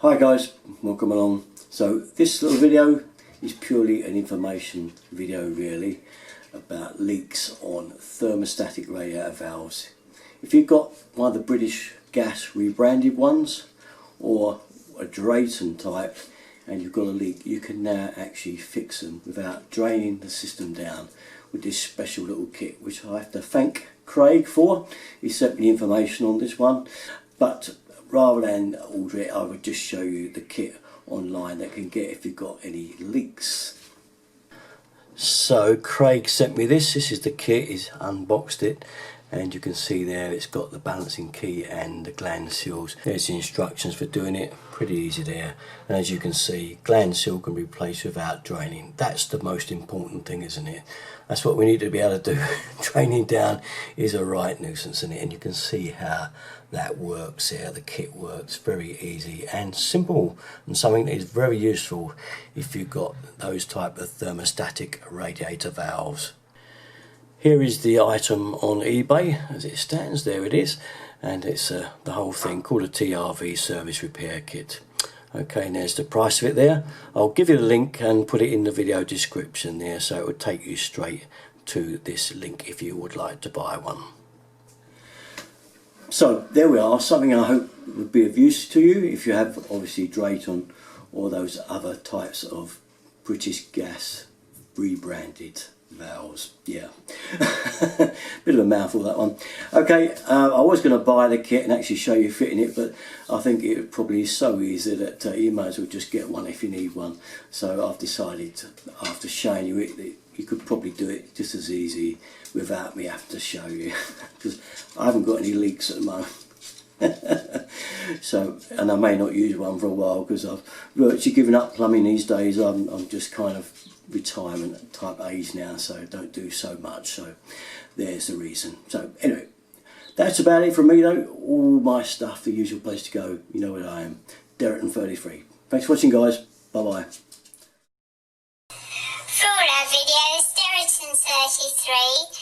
Hi guys, welcome along. So this little video is purely an information video really about leaks on thermostatic radiator valves. If you've got one of the British gas rebranded ones or a Drayton type and you've got a leak, you can now actually fix them without draining the system down with this special little kit, which I have to thank Craig for. He sent me information on this one, but rather than order it, I would just show you the kit online that you can get if you've got any leaks. So Craig sent me this. This is the kit. He's unboxed it, and you can see there it's got the balancing key and the gland seals. There's the instructions for doing it. Pretty easy there. And as you can see, gland seal can be replaced without draining. That's the most important thing, isn't it? That's what we need to be able to do. Draining down is a right nuisance, isn't it? And you can see how that works here. The kit works very easy and simple, and something that is very useful if you've got those type of thermostatic radiator valves. Here is the item on eBay as it stands. There it is, and it's the whole thing called a TRV Service Repair Kit. Okay, and there's the price of it there. I'll give you the link and put it in the video description there, so it would take you straight to this link if you would like to buy one. So there we are, something I hope would be of use to you if you have obviously Drayton or those other types of British gas rebranded valves. Yeah, bit of a mouthful that one. Okay, I was going to buy the kit and actually show you fitting it, but I think it probably is so easy that you might as well just get one if you need one. So I've decided, after showing you it, that you could probably do it just as easy without me having to show you, because I haven't got any leaks at the moment. So, and I may not use one for a while because I've virtually given up plumbing these days. I'm just kind of retirement type age now, so don't do so much. So there's the reason. So anyway, that's about it from me though. All my stuff, the usual place to go. You know where I am, Drayton 33. Thanks for watching guys. Bye bye. For our videos, Drayton 33.